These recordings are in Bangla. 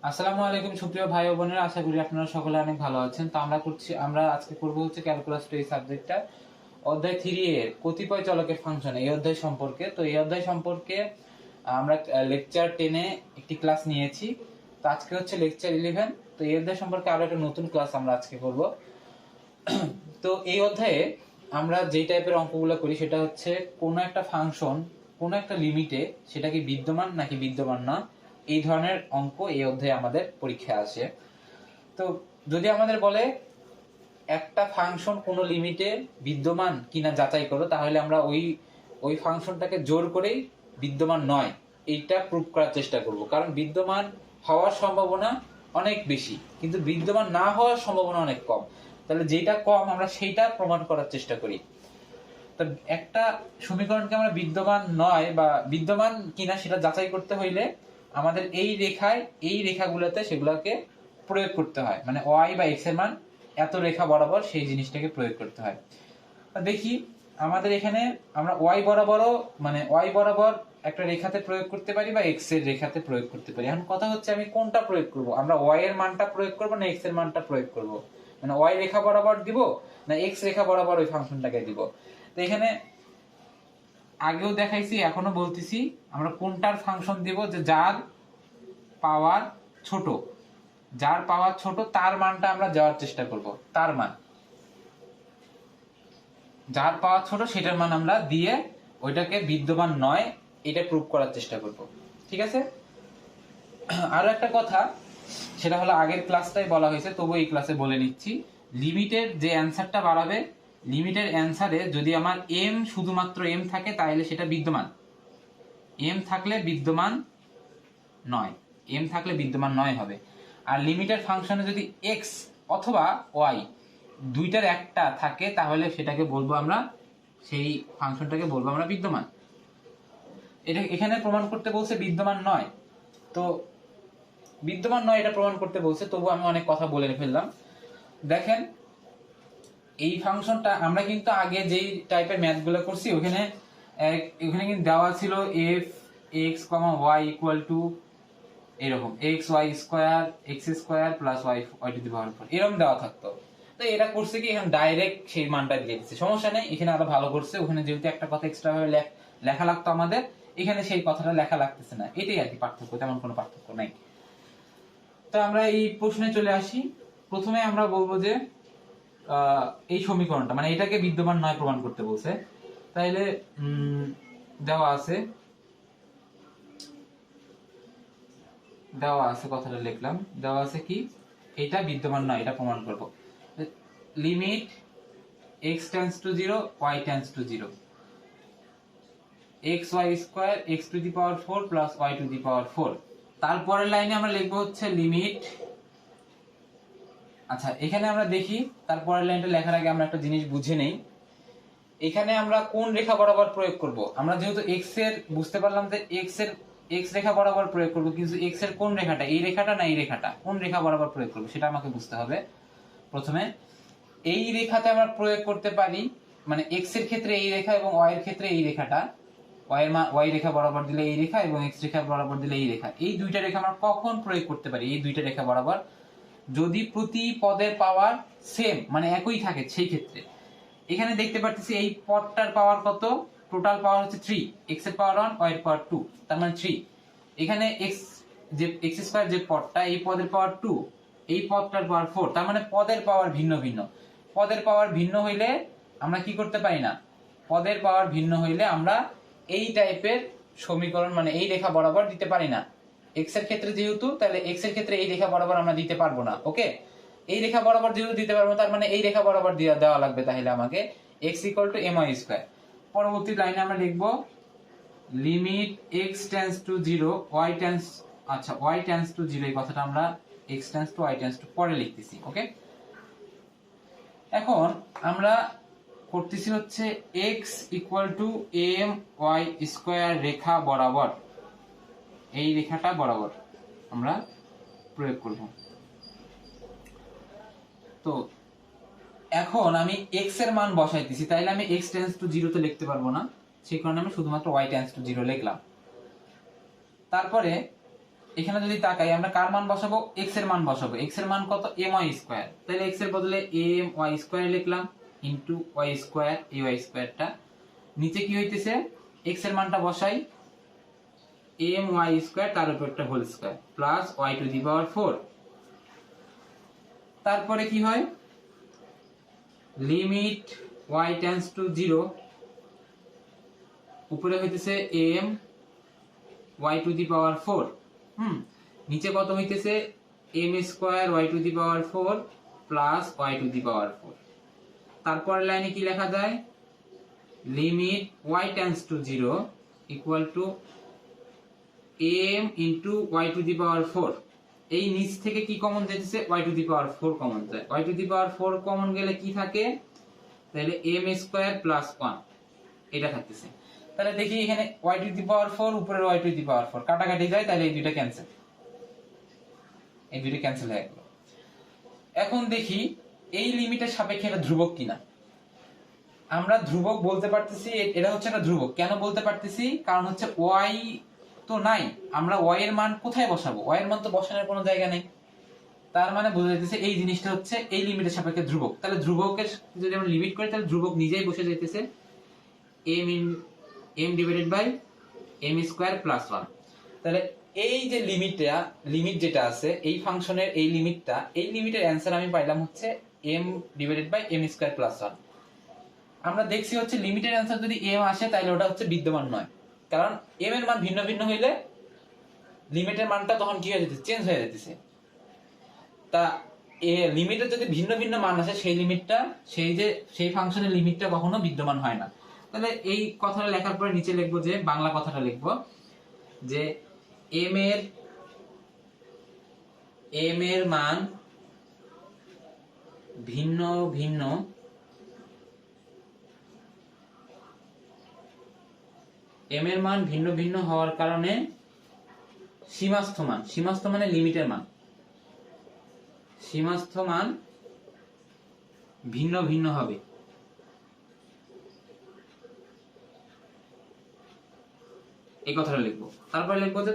আসসালামু আলাইকুম সুপ্রিয় ভাই ও বোনেরা, আশা করি আপনারা সকলে অনেক ভালো আছেন। তো আমরা আজকে করব হচ্ছে ক্যালকুলাস 2 এই সাবজেক্টটা অধ্যায় 3 এর কতিপয় চলকের ফাংশন এই অধ্যায় সম্পর্কে। তো এই অধ্যায় সম্পর্কে আমরা লেকচার 10 এ একটি ক্লাস নিয়েছি। তো আজকে হচ্ছে লেকচার 11। তো এই অধ্যায় সম্পর্কে আরো একটা নতুন ক্লাস আমরা আজকে করব। তো এই অধ্যায়ে আমরা যেই টাইপের অঙ্কগুলো করি সেটা হচ্ছে কোনো একটা ফাংশন কোনো একটা লিমিটে সেটা কি বিদ্যমান নাকি বিদ্যমান না, এই ধরনের অঙ্ক এই অধ্যায়ে আমাদের পরীক্ষায় আসে। তো যদি আমাদের বলে একটা ফাংশন কোনো লিমিটে বিদ্যমান কিনা যাচাই করো, তাহলে আমরা ওই ওই ফাংশনটাকে জোর করেই বিদ্যমান নয় এইটা প্রুভ করার চেষ্টা করব। কারণ বিদ্যমান হওয়ার সম্ভাবনা অনেক বেশি, কিন্তু বিদ্যমান না হওয়ার সম্ভাবনা অনেক কম। তাহলে যেটা কম আমরা সেইটা প্রমাণ করার চেষ্টা করি। তো একটা সমীকরণকে আমরা বিদ্যমান নয় বা বিদ্যমান কিনা সেটা যাচাই করতে হইলে আমাদের এই রেখাগুলোতে সেগুলোকে প্রয়োগ করতে হয়, মানে ওয়াই বা এক্স এর মান এত রেখা বরাবর সেই জিনিসটাকে প্রয়োগ করতে হয়। দেখি আমাদের এখানে আমরা ওয়াই বরাবরও মানে ওয়াই বরাবর একটা রেখাতে প্রয়োগ করতে পারি বা এক্স এর রেখাতে প্রয়োগ করতে পারি। এখন কথা হচ্ছে আমি কোনটা প্রয়োগ করব, আমরা ওয়াই এর মানটা প্রয়োগ করব না এক্স এর মানটা প্রয়োগ করব, মানে ওয়াই রেখা বরাবর দিব না এক্স রেখা বরাবর ওই ফাংশনটাকে দিব। তো এখানে আগেও দেখাইছি এখনো বলতেছি আমরা কোনটার ফাংশন দিব, যে যার পাওয়ার ছোট, যার পাওয়ার ছোট তার মানটা আমরা যাওয়ার চেষ্টা করব। তার মান যার পাওয়ার ছোট সেটার মান আমরা দিয়ে ওইটাকে বিদ্যমান নয় এটা প্রুভ করার চেষ্টা করব। ঠিক আছে। আরো একটা কথা, সেটা হলো আগের ক্লাসটাই বলা হয়েছে, তবু এই ক্লাসে বলে নিচ্ছি। লিমিটের যে অ্যানসারটা বাড়াবে, লিমিটের অ্যানসারে যদি আমার এম শুধুমাত্র এম থাকে তাহলে সেটা বিদ্যমান, এম থাকলে বিদ্যমান নয়, এম থাকলে বিদ্যমান নয় হবে। আর লিমিটের ফাংশনে যদি এক্স অথবা ওয়াই দুইটার একটা থাকে তাহলে সেটাকে বলবো আমরা, সেই ফাংশনটাকে বলবো আমরা বিদ্যমান। এটা এখানে প্রমাণ করতে বলছে বিদ্যমান নয়, তো বিদ্যমান নয় এটা প্রমাণ করতে বলছে, তবু আমি অনেক কথা বলে ফেললাম। দেখেন এই ফাংশনটা আমরা কিন্তু আগে যেই টাইপের ম্যাথগুলো করছি ওখানে কিন্তু দেওয়া ছিল f x comma Y equal to এরকম x y square x square plus y y to the power 4 এরকম দেওয়া থাকতো। তো এটা করছে কি এখানে ডাইরেক্ট সেই মানটা দিয়ে দিচ্ছে, সমস্যা নেই। এখানে আরো ভালো করছে, ওখানে যেহেতু একটা কথা এক্সট্রা ভাবে লেখা লাগতো আমাদের, এখানে সেই কথাটা লেখা লাগতেছে না, এটাই আর কি পার্থক্য, তেমন কোনো পার্থক্য নাই। তো আমরা এই প্রশ্নে চলে আসি। প্রথমে আমরা বলবো যে এই সমীকরণটা মানে এটাকে বিদ্যমান নয় প্রমাণ করতে বলছে, তাইলে দেওয়া আছে কথাটা লিখলাম, দেওয়া আছে কি এটা বিদ্যমান নয় এটা প্রমাণ করব। Limit x tends to 0 y tends to 0 x y square x to the power 4 plus y to the power 4। তারপরের লাইনে আমরা লিখবো হচ্ছে লিমিট, আচ্ছা এখানে আমরা দেখি তারপরের লাইনটা লেখার আগে আমরা একটা জিনিস বুঝে নেই। এখানে আমরা কোন রেখা বরাবর প্রয়োগ করব, আমরা যেহেতু x এর বুঝতে পারলাম যে x রেখা বরাবর প্রয়োগ করব, কিন্তু x এর কোন রেখাটা, এই রেখাটা না এই রেখাটা, কোন রেখা বরাবর প্রয়োগ করব সেটা আমাকে বুঝতে হবে। প্রথমে এই রেখাতে আমরা প্রয়োগ করতে পারি, মানে x এর ক্ষেত্রে এই রেখা এবং y এর ক্ষেত্রে এই রেখাটা, y রেখা বরাবর দিলে এই রেখা এবং x রেখা বরাবর দিলে এই রেখা, এই দুইটা রেখা আমরা কখন প্রয়োগ করতে পারি, এই দুইটা রেখা বরাবর যদি প্রতি পদের পাওয়ার সেম মানে একই থাকে, সেই ক্ষেত্রে। এখানে দেখতে পাচ্ছি এই পদটার পাওয়ার কত, টোটাল পাওয়ার হচ্ছে 3, x এর পাওয়ার 1 y এর পাওয়ার 2, তার মানে 3। এখানে x যে x স্কয়ার যে পদটা এই পদের পাওয়ার 2, এই পদটার পাওয়ার 4, তার মানে পদের পাওয়ার ভিন্ন ভিন্ন। পদের পাওয়ার ভিন্ন হইলে আমরা কি করতে পারি না, পদের পাওয়ার ভিন্ন হইলে আমরা এই টাইপের সমীকরণ মানে এই রেখা বরাবর দিতে পারি না। x এর ক্ষেত্রে যেহেতু, তাহলে x এর ক্ষেত্রে এই রেখা বরাবর আমরা দিতে পারবো না। ওকে, এই রেখা বরাবর যেহেতু দিতে পারবো তার মানে এই রেখা বরাবর দেওয়া লাগবে, তাহলে আমাকে x = my স্কয়ার। পরবর্তী লাইনে আমরা লিখব limit x tends to 0 y tends, আচ্ছা y টেন্ডস টু 0 এই কথাটা আমরা x tends two y tends two পরে লিখতেছি। ওকে, এখন আমরা করতেছি হচ্ছে x = my স্কয়ার রেখা বরাবর, এই রেখাটা বরাবর আমরা প্রয়োগ করব। তো এখন আমি x এর মান বসাইতেছি, তাইলে আমি x টেন্ডস টু 0 তে লিখতে পারবো না, সেই কারণে আমি শুধুমাত্র y টেন্ডস টু 0 লিখলাম। তারপরে এখানে যদি তাকাই আমরা কার মান বসাবো, এক্স এর মান বসাবো। এক্স এর মান কত, এম ওয়াই স্কোয়ার, তাহলে এক্স এর বদলে এম ওয়াই স্কোয়ার লিখলাম ইন্টু ওয়াই স্কোয়ার, এই ওয়াই স্কোয়ারটা নিচে কি হইতেছে, এক্স এর মানটা বসাই এম ওয়াই স্কোয়ার তার উপর একটা whole square plus Y to the power 4। তারপরে কি হয়, লিমিট ওয়াই টেন্ডস টু 0, উপরে হইতেছে M Y to the power 4, নিচে কত হইতেছে M square Y to the power 4 plus Y to the power 4। তারপর লাইনে কি লেখা যায়, limit Y tends to 0 equal to M into Y to the power 4। এই নিচ থেকে কি কমন যেতেছে, Y to the power 4 common যায়। Y to the power 4 common গেলে কি থাকে, তাহলে এম স্কোয়ার প্লাস 1 এটা থাকতেছে। তাহলে দেখি এখানে ওয়াই টু দি পাওয়ার 4 উপরের ওয়াই টু দি পাওয়ার 4 কাটাকাটি যায়, তাহলে এই দুইটা ক্যান্সেল, এই দুইটা ক্যান্সেল হয়ে গেল। এখন দেখি এই লিমিটের সাপেক্ষে এটা ধ্রুবক কিনা। আমরা ধ্রুবক বলতে পারতেছি, এটা হচ্ছে একটা ধ্রুবক। কেন বলতে পারতেছি, কারণ হচ্ছে ওয়াই তো নাই, আমরা ওয়াই এর মান কোথায় বসাবো, ওয়াই এর মান তো বসানোর কোনো জায়গা নেই। তার মানে বোঝা যাইতেছে এই জিনিসটা হচ্ছে এই লিমিটের সাপেক্ষে ধ্রুবক। তাহলে ধ্রুবকের যদি আমরা লিমিট করি তাহলে ধ্রুবক নিজেই বসে যাইতেছে M divided by M square plus 1। তাহলে এই যে লিমিট যেটা আছে এই ফাংশনের এই লিমিটের অ্যান্সার আমি পাইলাম হচ্ছে M divided by M square plus 1। আমরা দেখছি হচ্ছে লিমিটের অ্যান্সার যদি এম আসে তাহলে ওটা হচ্ছে বিদ্যমান নয়, কারণ এম এর মান ভিন্ন ভিন্ন হইলে লিমিটের মানটা তখন কি হয়ে যেতেছে, চেঞ্জ হয়ে যেতেছে। তা লিমিটের যদি ভিন্ন ভিন্ন মান আসে সেই লিমিটটা, সেই ফাংশনের লিমিটটা কখনো বিদ্যমান হয় না। তাহলে এই কথাটা লেখার পরে নিচে লিখবো যে বাংলা কথাটা লিখবো যে এম এর মান ভিন্ন ভিন্ন এম এর মান ভিন্ন ভিন্ন হওয়ার কারণে সীমাস্থ মানে লিমিটের মান, সীমাস্থ মান ভিন্ন ভিন্ন হবে। এই কথাটা লিখবো। তারপরে লিখবো যে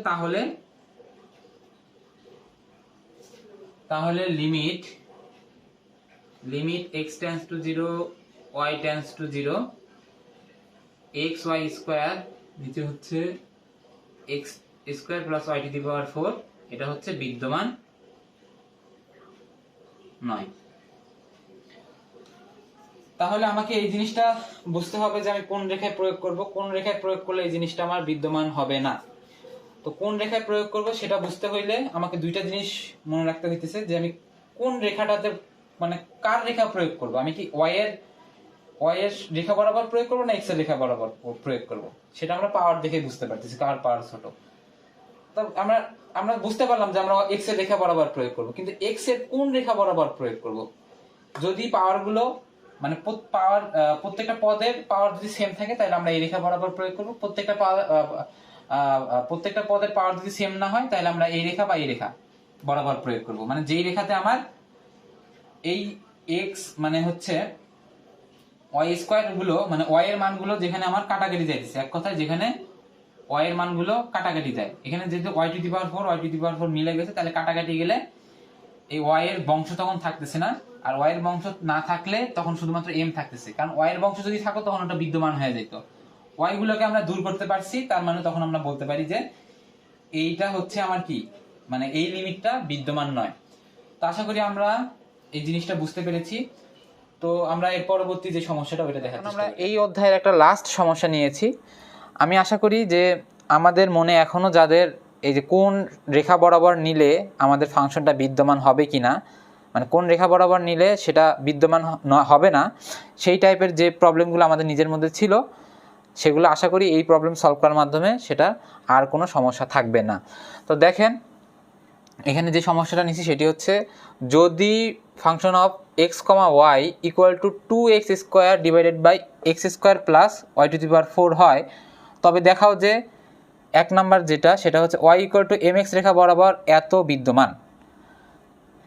তাহলে limit x tends to 0 y tends to 0 x y square নিচে হচ্ছে x square plus y to the power 4 এটা হচ্ছে বিদ্যমান নয়। তাহলে আমাকে এই জিনিসটা বুঝতে হবে যে আমি কোন রেখায় প্রয়োগ করব, কোন রেখায় প্রয়োগ করলে এই জিনিসটা আমার বিদ্যমান হবে না। তো কোন রেখায় প্রয়োগ করব সেটা বুঝতে হইলে আমাকে দুইটা জিনিস মনে রাখতে হইতেছে, যে আমি কোন রেখাটাতে মানে কার রেখা প্রয়োগ করব। আমি কি ওয়াই এর রেখা বরাবর প্রয়োগ করব না এক্স এর রেখা বরাবর প্রয়োগ করব, সেটা আমরা পাওয়ার দেখে বুঝতে পারতেছি কার পাওয়ার ছোট। তো আমরা বুঝতে পারলাম যে আমরা এক্স এর রেখা বরাবর প্রয়োগ করব, কিন্তু এক্স এর কোন রেখা বরাবর প্রয়োগ করব। যদি পাওয়ার গুলো মানে প্রত্যেকটা পদের পাওয়ার যদি সেম থাকে তাহলে আমরা এই রেখা বরাবর প্রয়োগ করব। প্রত্যেকটা পদের পাওয়ার যদি সেম না হয় তাহলে আমরা এই রেখা বা এই রেখা বরাবর প্রয়োগ করব। মানে যেই রেখাতে আমার এই এক্স মানে হচ্ছে ওয়াই স্কোয়ার গুলো মানে ওয়াই এর মানগুলো যেখানে আমার কাটাকাটি যাইতেছে, এক কথায় যেখানে ওয়াই এর মানগুলো কাটাকাটি যায়, এখানে যেহেতু Y to the power 4 Y to the power 4 মিলে গেছে, তাহলে কাটাকাটি গেলে এই ওয়াই এর বংশ তখন থাকতেছে না, আর ওয়াই এর বংশ না থাকলে তখন শুধুমাত্র এম থাকতেছে। কারণ ওয়াই এর বংশ যদি থাকতো তখন ওটা বিদ্যমান হয়ে যেত। ওয়াই গুলোকে আমরা দূর করতে পারছি, তার মানে তখন আমরা বলতে পারি যে এইটা হচ্ছে আমার কি মানে এই লিমিটটা বিদ্যমান নয়। তো আশা করি আমরা এই জিনিসটা বুঝতে পেরেছি। তো আমরা এর পরবর্তী যে সমস্যাটা ওইটা দেখাচ্ছি। আমরা এই অধ্যায়ের একটা লাস্ট সমস্যা নিয়েছি। আমি আশা করি যে আমাদের মনে এখনো যাদের এই যে কোন রেখা বরাবর নিলে আমাদের ফাংশনটা বিদ্যমান হবে কিনা, মানে কোন রেখা বরাবর নিলে সেটা বিদ্যমান হবে না, সেই টাইপের যে প্রবলেমগুলো আমাদের নিজের মধ্যে ছিল সেগুলো আশা করি এই প্রবলেম সলভ করার মাধ্যমে সেটা আর কোনো সমস্যা থাকবে না। তো দেখেন এখানে যে সমস্যাটা নিচ্ছি সেটি হচ্ছে, যদি function of X comma Y equal to 2x square divided by X square plus Y to the power 4 হয়, তবে দেখাও যে এক নাম্বার যেটা সেটা হচ্ছে Y equal to M X রেখা বরাবর এত বিদ্যমান,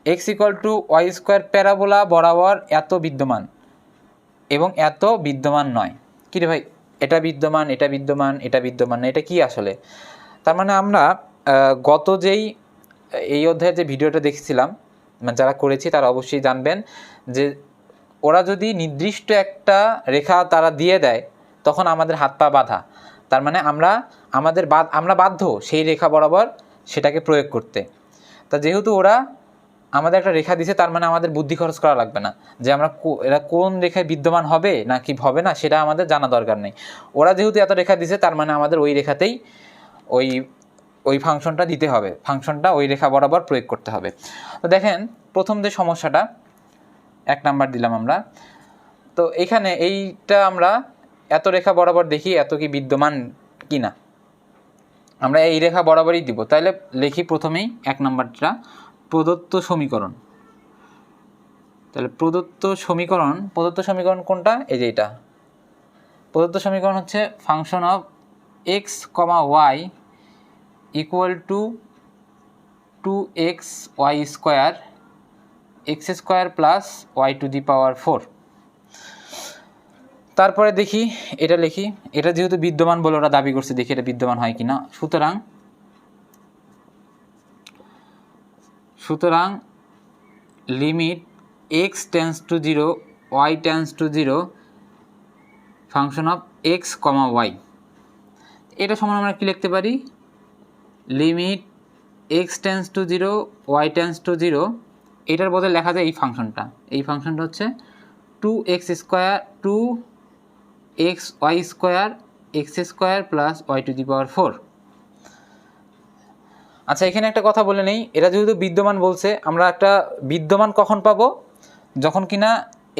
X equal to Y square parabola বরাবর এত বিদ্যমান এবং এত বিদ্যমান নয়। কী রে ভাই, এটা বিদ্যমান এটা বিদ্যমান এটা বিদ্যমান না, এটা কি আসলে? তার মানে আমরা গত যেই এই অধ্যায়ের যে ভিডিওটা দেখছিলাম, মানে যারা করেছি তারা অবশ্যই জানবেন যে ওরা যদি নির্দিষ্ট একটা রেখা তারা দিয়ে দেয় তখন আমাদের হাত পা বাঁধা, তার মানে আমরা বাধ্য সেই রেখা বরাবর সেটাকে প্রয়োগ করতে। তা যেহেতু ওরা আমাদের একটা রেখা দিছে, তার মানে আমাদের বুদ্ধি খরচ করা লাগবে না যে আমরা এরা কোন রেখায় বিদ্যমান হবে না কি হবে না সেটা আমাদের জানা দরকার নেই। ওরা যেহেতু এত রেখা দিছে তার মানে আমাদের ওই রেখাতেই ওই ফাংশনটা দিতে হবে, ফাংশনটা ওই রেখা বরাবর প্রয়োগ করতে হবে। তো দেখেন প্রথম যে সমস্যাটা 1 নাম্বার দিলাম আমরা, তো এখানে এইটা আমরা এত রেখা বরাবর দেখি এত কি বিদ্যমান কি না, আমরা এই রেখা বরাবরই দিব। তাহলে লিখি প্রথমেই 1 নাম্বারটা প্রদত্ত সমীকরণ। তাহলে প্রদত্ত সমীকরণ কোনটা? এই যে এটা প্রদত্ত সমীকরণ হচ্ছে function of X comma Y equal to 2xy square x square plus Y to the power 4। তারপরে দেখি এটা লিখি, এটা যেহেতু বিদ্যমান বলে ওরা দাবি করছে, দেখি এটা বিদ্যমান হয় কিনা। সুতরাং limit x tends to 0 y tends to 0 function of x comma Y, এটা সমান আমরা কি লিখতে পারি? Limit x tends to 0 y tends to 0, এটার বদলে লেখা যায় এই ফাংশনটা হচ্ছে 2x square x square plus Y to the power 4। আচ্ছা, এখানে একটা কথা বলে নেই, এরা যেহেতু বিদ্যমান বলছে, আমরা একটা বিদ্যমান কখন পাবো? যখন কিনা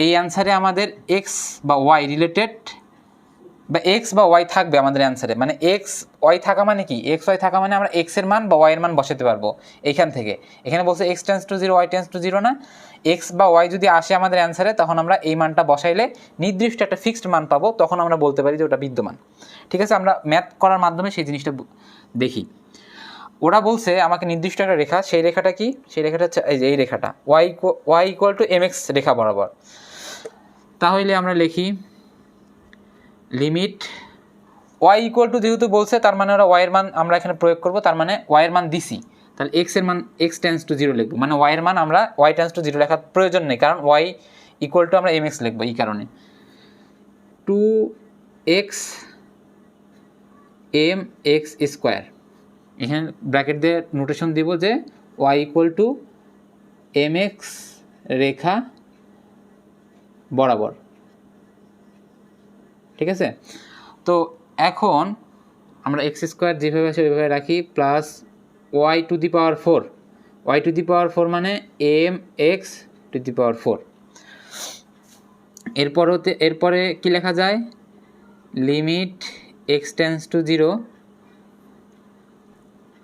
এই অ্যান্সারে আমাদের এক্স বা ওয়াই রিলেটেড বা এক্স বা ওয়াই থাকবে আমাদের অ্যান্সারে। মানে এক্স ওয়াই থাকা মানে কি? এক্স ওয়াই থাকা মানে আমরা এক্সের মান বা ওয়াইয়ের মান বসাতে পারবো এইখান থেকে। এখানে বলছে X tends to 0 Y tends to 0 না, এক্স বা ওয়াই যদি আসে আমাদের অ্যান্সারে তখন আমরা এই মানটা বসাইলে নির্দিষ্ট একটা ফিক্সড মান পাবো, তখন আমরা বলতে পারি যে ওটা বিদ্যমান। ঠিক আছে, আমরা ম্যাথ করার মাধ্যমে সেই জিনিসটা দেখি। ওরা বলছে আমাকে নির্দিষ্ট একটা রেখা, সেই রেখাটা কি? সেই রেখাটা হচ্ছে এই রেখাটা Y equal to M X রেখা বরাবর। তাহলে আমরা লিখি লিমিট ওয়াই ইকুয়াল টু, যেহেতু বলছে তার মানে ওরা ওয়াইয়ের মান আমরা এখানে প্রয়োগ করবো, তার মানে ওয়াইয়ের মান দিছি, তাহলে এক্সের মান এক্স টেন্স টু 0 লিখবো, মানে ওয়াইয়ের মান আমরা ওয়াই টেন্স টু 0 লেখার প্রয়োজন নেই, কারণ ওয়াই ইকুয়াল টু আমরা এম এক্স লিখবো এই কারণে। 2x mx স্কোয়ার, এখানে ব্র্যাকেট দিয়ে নোটেশন দিব যে Y equal to M X রেখা বরাবর। ঠিক আছে, তো এখন আমরা এক্স স্কোয়ার যেভাবে আছে ওইভাবে রাখি, plus Y to the power 4, Y to the power 4 মানে M X to the power 4। এরপরে কি লেখা যায়? লিমিট এক্স টেন্স টু 0,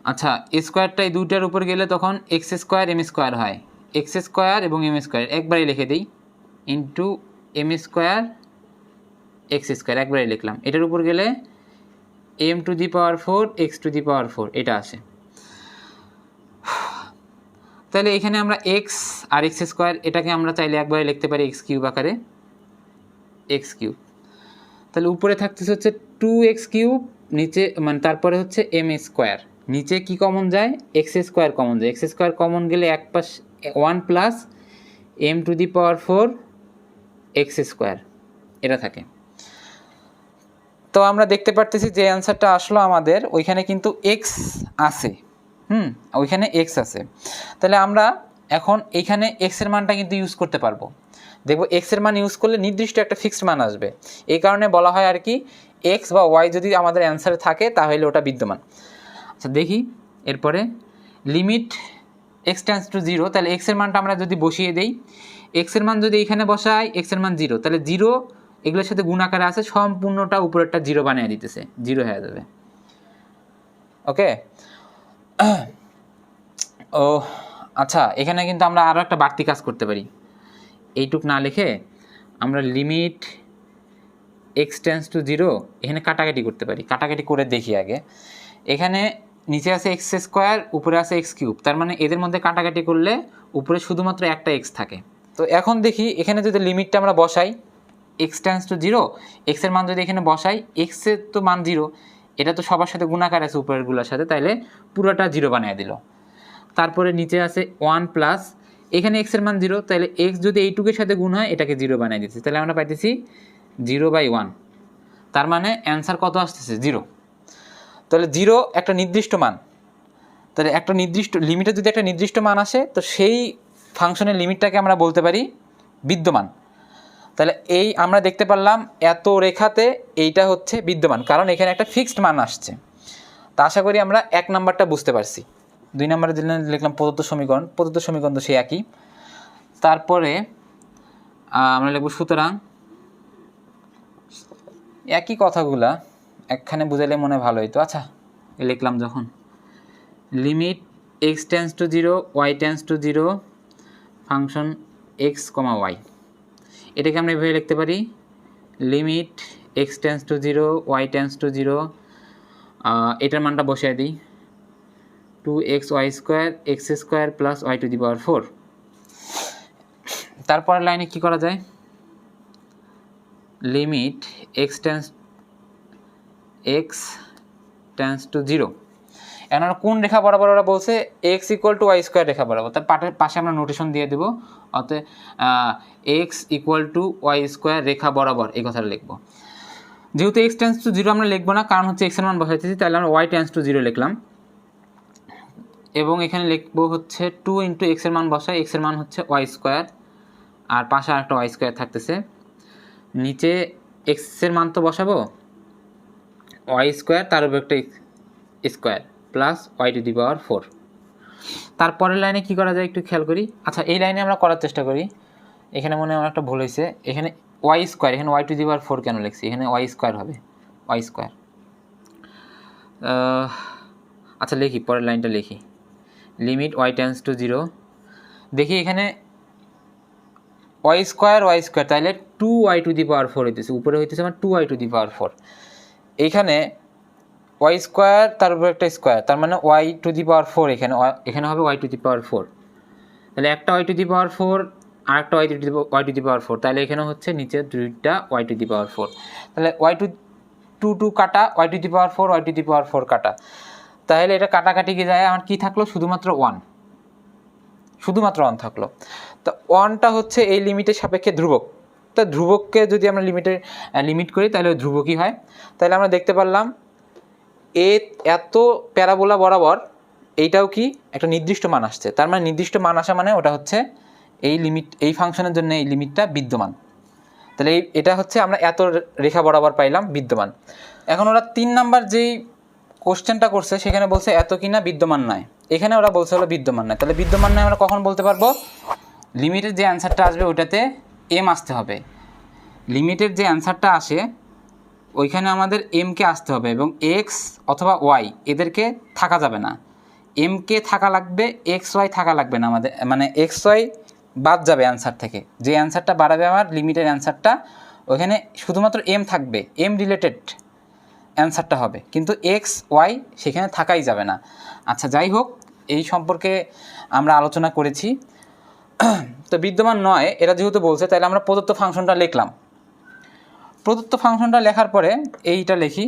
আচ্ছা স্কোয়ারটা এই দুইটার উপর গেলে তখন এক্স স্কোয়ার এম স্কোয়ার হয়, এক্স স্কোয়ার এবং এম স্কোয়ার একবারই লিখে দিই, into M square x square একবারই লিখলাম। এটার উপর গেলে M to the power 4 X to the power 4 এটা আসে। তাহলে এখানে আমরা এক্স আর এক্স স্কোয়ার এটাকে আমরা চাইলে একবারে লিখতে পারি এক্স কিউব আকারে, এক্স কিউব। তাহলে উপরে থাকতেছে হচ্ছে 2x কিউব, নিচে মানে তারপরে হচ্ছে এম স্কোয়ার, নিচে কি কমন যায়? এক্স স্কোয়ার কমন যায়, এক্স স্কোয়ার কমন গেলে এক পাশ 1 plus M to the power 4 X square এটা থাকে। তো আমরা দেখতে পারতেছি যে অ্যান্সারটা আসলো আমাদের ওইখানে কিন্তু এক্স আছে, ওইখানে এক্স আছে। তাহলে আমরা এখন এইখানে এক্সের মানটা কিন্তু ইউজ করতে পারবো, দেখবো এক্সের মান ইউজ করলে নির্দিষ্ট একটা ফিক্সড মান আসবে, এই কারণে বলা হয় আর কি এক্স বা ওয়াই যদি আমাদের অ্যান্সারে থাকে তাহলে ওটা বিদ্যমান। আচ্ছা দেখি এরপরে লিমিট এক্স টেন্স টু 0, তাহলে এক্সের মানটা আমরা যদি বসিয়ে দেই, এক্সের মান যদি এখানে বসাই এক্সের মান 0, তাহলে 0 এগুলোর সাথে গুণ আকারে আছে, সম্পূর্ণটা উপরেরটা 0 বানিয়ে দিতেছে, 0 হয়ে যাবে। ওকে, ও আচ্ছা, এখানে কিন্তু আমরা আরও একটা বাড়তি কাজ করতে পারি, এইটুক না লিখে আমরা লিমিট এক্স টেন্স টু 0 এখানে কাটাকাটি করতে পারি, কাটাকাটি করে দেখি আগে। এখানে নিচে আছে এক্স স্কোয়ার, উপরে আছে এক্স কিউব, তার মানে এদের মধ্যে কাটাকাটি করলে উপরে শুধুমাত্র একটা এক্স থাকে। তো এখন দেখি এখানে যদি লিমিটটা আমরা বসাই এক্স টেন্স টু 0, এক্সের মান যদি এখানে বসাই, এক্সের তো মান 0, এটা তো সবার সাথে গুণাকার আছে উপরেরগুলোর সাথে, তাইলে পুরোটা 0 বানিয়ে দিল। তারপরে নিচে আছে 1 প্লাস, এখানে এক্সের মান 0, তাহলে এক্স যদি এইটুকের সাথে গুণ হয় এটাকে 0 বানিয়ে দিচ্ছে, তাহলে আমরা পাইতেছি 0/1। তার মানে অ্যান্সার কত আসতেছে? 0। তাহলে 0 একটা নির্দিষ্ট মান, তাহলে একটা নির্দিষ্ট লিমিটে যদি একটা নির্দিষ্ট মান আসে তো সেই ফাংশনের লিমিটটাকে আমরা বলতে পারি বিদ্যমান। তাহলে এই আমরা দেখতে পারলাম এত রেখাতে এইটা হচ্ছে বিদ্যমান, কারণ এখানে একটা ফিক্সড মান আসছে। তা আশা করি আমরা 1 নাম্বারটা বুঝতে পারছি। 2 নাম্বারে লিখলাম প্রদত্ত সমীকরণ তো সেই একই। তারপরে আমরা লিখব সুতরাং, একই কথাগুলা একখানে বুঝাইলে মনে ভালো হইতো। আচ্ছা লিখলাম যখন limit x tends to 0 y tends to 0 function x, y, এটাকে আমরা এভাবে লিখতে পারি limit x tends to 0 y tends to 0, এটার মানটা বসিয়ে দিই 2xy² x² প্লাস y⁴। তারপরের লাইনে কি করা যায়, লিমিট x টেন্স টু 0, এখন আমরা কোন রেখা বরাবর ওরা বলছে x = y² রেখা বরাবর, তার পাশে আমরা নোটেশন দিয়ে দেবো, অতএব x = y² রেখা বরাবর এই কথাটা লিখবো। যেহেতু x টেন্স টু 0 আমরা লিখবো না, কারণ হচ্ছে x এর মান বসাইতেছি, তাহলে আমরা y টেন্স টু 0 লিখলাম, এবং এখানে লিখবো হচ্ছে 2 × x এর মান বসাই, x এর মান হচ্ছে y², আর পাশে আরেকটা y² থাকতেছে, নিচে x এর মান তো বসাবো y² তার উপর একটা স্কোয়ার প্লাস y⁴। তারপরের লাইনে কি করা যায় একটু খেয়াল করি। আচ্ছা এই লাইনে আমরা করার চেষ্টা করি, এখানে মনে হয় আমার একটা ভুল হয়েছে, এখানে y², এখানে y⁴ কেন লিখছি, এখানে y² হবে y²। আচ্ছা লিখি, পরের লাইনটা লিখি, লিমিট y টেন্স টু 0, দেখি এখানে y², তাহলে 2y⁴ হইতেছে, উপরে হইতেছে আমার 2y⁴, এইখানে y² তার উপর একটা স্কোয়ার, তার মানে y⁴, এখানে হবে y⁴, তাহলে একটা y⁴ আর একটা y⁴, তাহলে এখানে হচ্ছে নিচে দুইটা y⁴, তাহলে y2 কাটা y⁴ কাটা, তাহলে এটা কাটাকাটি কি যায়, আমার কি থাকলো শুধুমাত্র 1 থাকলো। তো 1টা হচ্ছে এই লিমিটের সাপেক্ষে ধ্রুবক, তা ধ্রুবককে যদি আমরা লিমিট করি তাহলে ধ্রুবকই হয়। তাহলে আমরা দেখতে পারলাম এত প্যারাবোলা বরাবর এইটাও কি একটা নির্দিষ্ট মান আসছে, তার মানে নির্দিষ্ট মান আসা মানে ওটা হচ্ছে এই লিমিট, এই ফাংশনের জন্য এই লিমিটটা বিদ্যমান। তাহলে এটা হচ্ছে আমরা এত রেখা বরাবর পাইলাম বিদ্যমান। এখন ওরা 3 নাম্বার যেই কোশ্চেনটা করছে সেখানে বলছে এত কিনা বিদ্যমান নয়, এখানে ওরা বলছে হলো বিদ্যমান নয়। তাহলে বিদ্যমান নয় আমরা কখন বলতে পারবো, লিমিটের যে অ্যান্সারটা আসবে ওইটাতে m আসতে হবে, লিমিটের যে অ্যান্সারটা আসে ওইখানে আমাদের m-কে আসতে হবে, এবং x অথবা y এদেরকে থাকা যাবে না, m-কে থাকা লাগবে, xy থাকা লাগবে না আমাদের, মানে xy বাদ যাবে অ্যান্সার থেকে, যে অ্যান্সারটা বাড়াবে আমার লিমিটের অ্যান্সারটা ওইখানে শুধুমাত্র m থাকবে, m রিলেটেড অ্যান্সারটা হবে, কিন্তু xy সেখানে থাকাই যাবে না। আচ্ছা যাই হোক, এই সম্পর্কে আমরা আলোচনা করেছি। তো বিদ্যমান নয় এরা যেহেতু বলছে, তাহলে আমরা প্রদত্ত ফাংশনটা লিখলাম, প্রদত্ত ফাংশনটা লেখার পরে এইটা লিখি,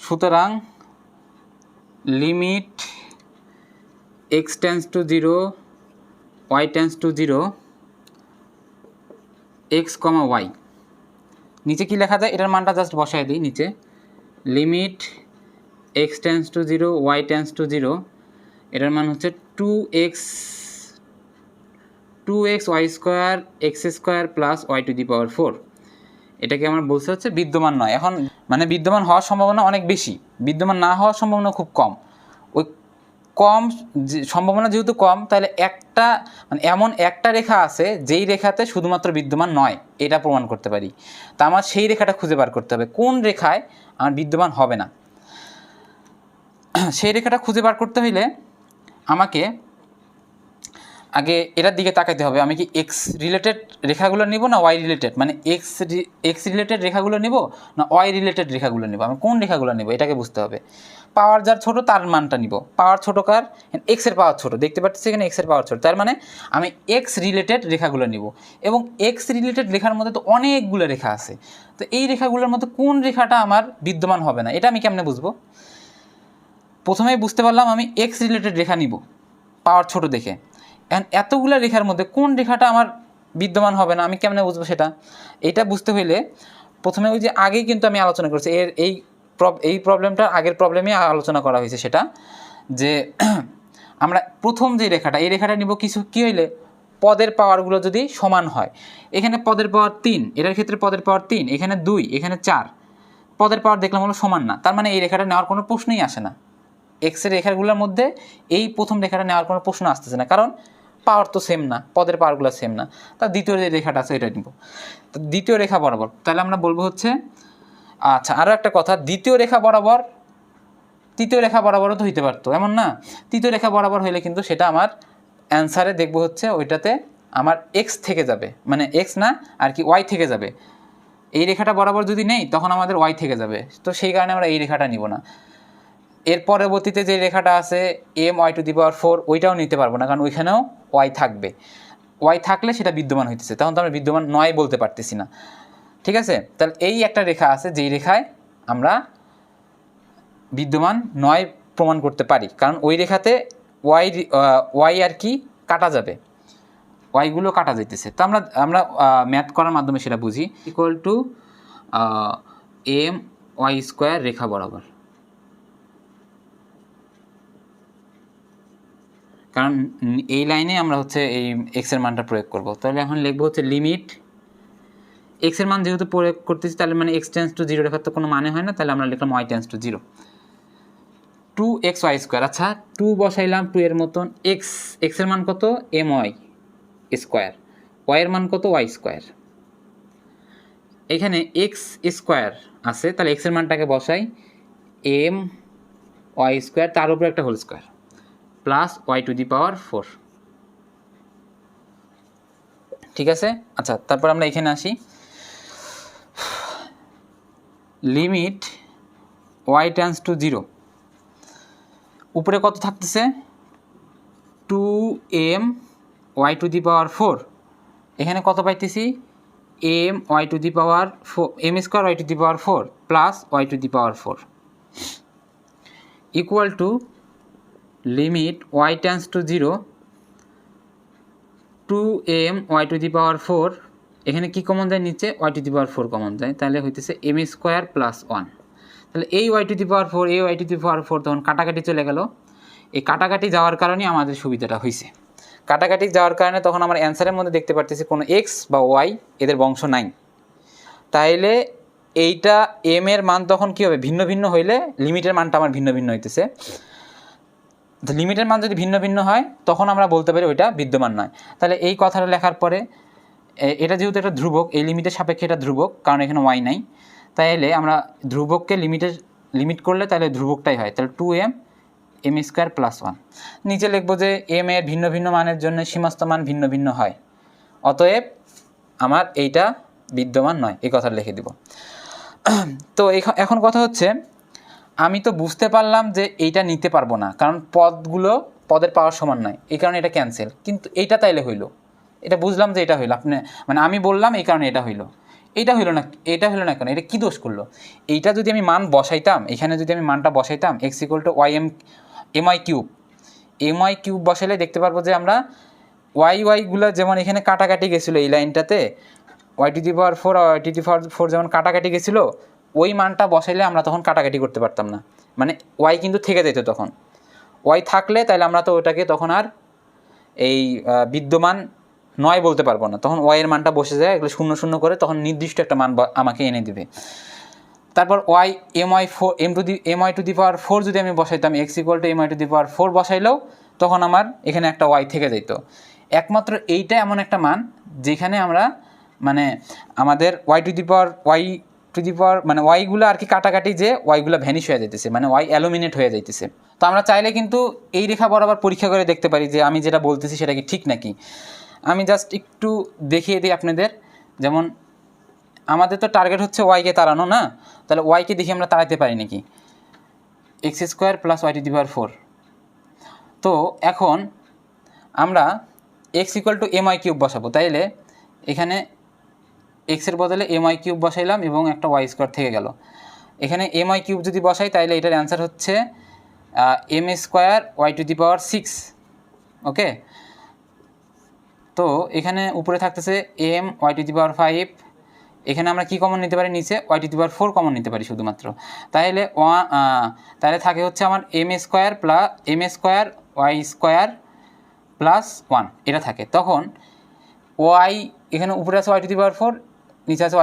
সুতরাং limit x tends to 0 y tends to 0 x, y, নিচে কি লেখা যায় এটার মানটা জাস্ট বসায় দিই, নিচে limit x tends to 0 y tends to 0, এটার মান হচ্ছে 2x y² x² plus y⁴, এটাকে আমরা বলতে হচ্ছে বিদ্যমান নয়। এখন মানে বিদ্যমান হওয়ার সম্ভাবনা অনেক বেশি, বিদ্যমান না হওয়ার সম্ভাবনা খুব কম। ওই কম সম্ভাবনা যেহেতু কম, তাহলে একটা মানে এমন একটা রেখা আছে যেই রেখাতে শুধুমাত্র বিদ্যমান নয় এটা প্রমাণ করতে পারি, তা আমার সেই রেখাটা খুঁজে বার করতে হবে কোন রেখায় আমার বিদ্যমান হবে না। সেই রেখাটা খুঁজে বার করতে হইলে আমাকে আগে এটার দিকে তাকাইতে হবে, আমি কি এক্স রিলেটেড রেখাগুলো নিব না ওয়াই রিলেটেড, মানে এক্স রিলেটেড রেখাগুলো নিব না ওয়াই রিলেটেড রেখাগুলো নিব, আমি কোন রেখাগুলো নিব এটাকে বুঝতে হবে। পাওয়ার যার ছোটো তার মানটা নিব, পাওয়ার ছোটো কার, এক্সের পাওয়ার ছোটো, দেখতে পাচ্ছি এখানে এক্সের পাওয়ার ছোটো, তার মানে আমি এক্স রিলেটেড রেখাগুলো নিব। এবং এক্স রিলেটেড রেখার মধ্যে তো অনেকগুলো রেখা আছে, তো এই রেখাগুলোর মধ্যে কোন রেখাটা আমার বিদ্যমান হবে না এটা আমি কেমনে বুঝবো? প্রথমেই বুঝতে পারলাম আমি এক্স রিলেটেড রেখা নিব পাওয়ার ছোটো দেখে, এখন এতগুলো রেখার মধ্যে কোন রেখাটা আমার বিদ্যমান হবে না আমি কেমনে বুঝবো সেটা? এটা বুঝতে হইলে প্রথমে ওই যে আগেই কিন্তু আমি আলোচনা করছি, এই প্রবলেমটা আগের প্রবলেমে আলোচনা করা হয়েছে, সেটা যে আমরা প্রথম যে রেখাটা এই রেখাটা নিব কিছু কী হইলে পদের পাওয়ারগুলো যদি সমান হয়। এখানে পদের পাওয়ার 3, এটার ক্ষেত্রে পদের পাওয়ার 3, এখানে 2, এখানে 4, পদের পাওয়ার দেখলাম হলো সমান না, তার মানে এই রেখাটা নেওয়ার কোনো প্রশ্নই আসে না। এক্সের রেখাগুলোর মধ্যে এই প্রথম রেখাটা নেওয়ার কোনো প্রশ্ন আসতেছে না, কারণ পাওয়ার তো সেম না, পদের পাওয়ারগুলো সেম না। তার দ্বিতীয় যে রেখাটা আছে এটা নিব, তো দ্বিতীয় রেখা বরাবর, তাহলে আমরা বলবো হচ্ছে, আচ্ছা আরও একটা কথা, দ্বিতীয় রেখা বরাবর তৃতীয় রেখা বরাবরও তো হইতে পারতো, এমন না? তৃতীয় রেখা বরাবর হইলে কিন্তু সেটা আমার অ্যান্সারে দেখবো হচ্ছে ওইটাতে আমার এক্স থেকে যাবে, মানে এক্স না আর কি ওয়াই থেকে যাবে। এই রেখাটা বরাবর যদি নেই তখন আমাদের ওয়াই থেকে যাবে, তো সেই কারণে আমরা এই রেখাটা নিব না। এর পরবর্তীতে যে রেখাটা আছে my^4 ওইটাও নিতে পারবো না, কারণ ওইখানেও ওয়াই থাকবে, ওয়াই থাকলে সেটা বিদ্যমান হইতেছে, তখন তো আমরা বিদ্যমান নয় বলতে পারতেছি না। ঠিক আছে, তাহলে এই একটা রেখা আছে যেই রেখায় আমরা বিদ্যমান নয় প্রমাণ করতে পারি, কারণ ওই রেখাতে ওয়াই আর কি কাটা যাবে, ওয়াইগুলো কাটা যাইতেছে। তো আমরা ম্যাথ করার মাধ্যমে সেটা বুঝি, = my² রেখা বরাবর, কারণ এই লাইনে আমরা হচ্ছে এই এক্সের মানটা প্রয়োগ করব। তাহলে এখন লিখবো হচ্ছে লিমিট, এক্সের মান যেহেতু প্রয়োগ করতেছি তাহলে মানে x → 0 রেখার তো কোনো মানে হয় না, তাহলে আমরা লিখলাম y → 0, 2xy²। আচ্ছা 2 বসাইলাম, 2 এর মতন এক্সের মান কত my², ওয়াইয়ের মান কত y², এখানে x² আছে, তাহলে এক্সের মানটাকে বসাই my² তার উপরে একটা হোল স্কোয়ার প্লাস y⁴। ঠিক আছে, আচ্ছা তারপর আমরা এখানে আসি, লিমিট y → 0, উপরে কত থাকতেছে 2my², এখানে কত পাইতেছি m²y⁴ plus y⁴, equal to limit y → 0, 2my², এখানে কি কমন যায় নিচে y⁴ কমন যায়, তাহলে হইতেছে m² + 1। তাহলে এই y⁴ এই y⁴ তখন কাটাকাটি চলে গেল, এই কাটাকাটি যাওয়ার কারণে আমাদের সুবিধাটা হয়েছে, কাটাকাটি যাওয়ার কারণে তখন আমার অ্যান্সারের মধ্যে দেখতে পারতেছি কোনো এক্স বা ওয়াই এদের বংশ নাই। তাইলে এইটা এম এর মান তখন কী হবে, ভিন্ন ভিন্ন হইলে লিমিটের মানটা আমার ভিন্ন ভিন্ন হইতেছে, লিমিটের মান যদি ভিন্ন ভিন্ন হয় তখন আমরা বলতে পারি ওইটা বিদ্যমান নয়। তাহলে এই কথাটা লেখার পরে এটা যেহেতু একটা ধ্রুবক, এই লিমিটের সাপেক্ষে এটা ধ্রুবক, কারণ এখানে ওয়াই নাই, তাইলে আমরা ধ্রুবককে লিমিট করলে তাহলে ধ্রুবকটাই হয়, তাহলে 2m m² + 1। নিচে লিখবো যে এম এর ভিন্ন ভিন্ন মানের জন্য সীমাস্ত মান ভিন্ন ভিন্ন হয়, অতএব আমার এইটা বিদ্যমান নয়, এই কথা লিখে দিব। তো এখন কথা হচ্ছে, আমি তো বুঝতে পারলাম যে এইটা নিতে পারবো না, কারণ পদের পাওয়ার সমান নয়, এই কারণে এটা ক্যান্সেল, কিন্তু এইটা তাইলে হইলো, এটা বুঝলাম যে এটা হইলো, মানে আমি বললাম এই কারণে এটা হইলো, এটা হইলো না কেন, এটা কী দোষ করলো? এইটা যদি আমি মান বসাইতাম, এখানে যদি আমি মানটা বসাইতাম x = my³ বসাইলে দেখতে পারবো যে আমরা ওয়াইগুলো যেমন এখানে কাটাকাটি গেছিলো, এই লাইনটাতে y⁴ আর y⁴ যেমন কাটাকাটি গেছিলো, ওই মানটা বসাইলে আমরা তখন কাটাকাটি করতে পারতাম না, মানে ওয়াই কিন্তু থেকে যেত, তখন ওয়াই থাকলে তাহলে আমরা তো ওটাকে তখন আর এই বিদ্যমান নয় বলতে পারবো না, তখন ওয়াইয়ের মানটা বসে যায়, এগুলো 0 0 করে তখন নির্দিষ্ট একটা মান আমাকে এনে দেবে। তারপর my² যদি আমি বসাইতাম x = my⁴ বসাইলেও তখন আমার এখানে একটা ওয়াই থেকে যেত। একমাত্র এইটা এমন একটা মান যেখানে আমরা মানে আমাদের মানে ওয়াইগুলো আর কি কাটাকাটি যে ওয়াইগুলো ভ্যানিশ হয়ে যাইতেছে, মানে ওয়াই অ্যালুমিনেট হয়ে যাইতেছে, তো আমরা চাইলে কিন্তু এই রেখা বরাবর পরীক্ষা করে দেখতে পারি যে আমি যেটা বলতেছি সেটা কি ঠিক নাকি। আমি জাস্ট একটু দেখিয়ে দিই আপনাদের। যেমন আমাদের তো টার্গেট হচ্ছে ওয়াইকে তাড়ানো না, তাহলে ওয়াইকে দেখি আমরা তাড়াতে পারি নাকি। X square plus Y to the power 4। তো এখন আমরা X equal to M Y cube বসাবো, তাইলে এখানে এক্সের বদলে এম ওয়াই কিউব বসাইলাম এবং একটা ওয়াই স্কোয়ার থেকে গেল। এখানে এম ওয়াই কিউব যদি বসাই তাহলে এটার অ্যান্সার হচ্ছে M square Y to the power 6। Okay, তো এখানে উপরে থাকতেছে M Y to the power 5। এখানে আমরা কি কমন নিতে পারি, নিচে Y to the power 4 common নিতে পারি শুধুমাত্র। তাহলে থাকে হচ্ছে আমার M square Y square plus 1 এটা থাকে। তখন ওয়াই এখানে উপরে আছে ওয়াই টু দি পাওয়ার 4, নিচে আছে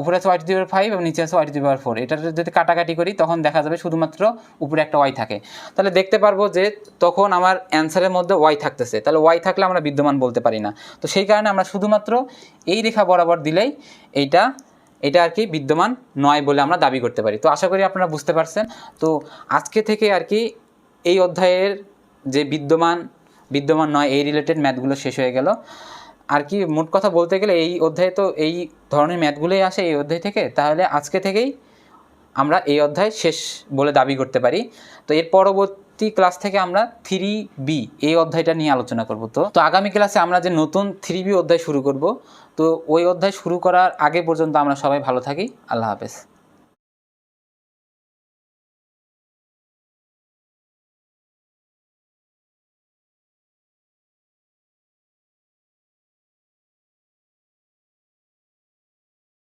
উপরে আছে ওয়াই টু দি পাওয়ার 5 এবং নিচে আছে ওয়াই টু দি পাওয়ার 4। এটা যদি কাটাকাটি করি তখন দেখা যাবে শুধুমাত্র উপরে একটা ওয়াই থাকে। তাহলে দেখতে পারবো যে তখন আমার অ্যান্সারের মধ্যে ওয়াই থাকতেছে, তাহলে ওয়াই থাকলে আমরা বিদ্যমান বলতে পারি না। তো সেই কারণে আমরা শুধুমাত্র এই রেখা বরাবর দিলেই এটা আর কি বিদ্যমান নয় বলে আমরা দাবি করতে পারি। তো আশা করি আপনারা বুঝতে পারছেন। তো আজকে থেকে আর কি এই অধ্যায়ের যে বিদ্যমান নয় এই রিলেটেড ম্যাথগুলো শেষ হয়ে গেল আর কি। মোট কথা বলতে গেলে এই অধ্যায়ে তো এই ধরনের ম্যাথগুলোই আসে এই অধ্যায় থেকে। তাহলে আজকে থেকেই আমরা এই অধ্যায় শেষ বলে দাবি করতে পারি। তো এর পরবর্তী ক্লাস থেকে আমরা 3B এই অধ্যায়টা নিয়ে আলোচনা করব। তো আগামী ক্লাসে আমরা যে নতুন 3B অধ্যায় শুরু করব। তো ওই অধ্যায় শুরু করার আগে পর্যন্ত আমরা সবাই ভালো থাকি। আল্লাহ হাফেজ।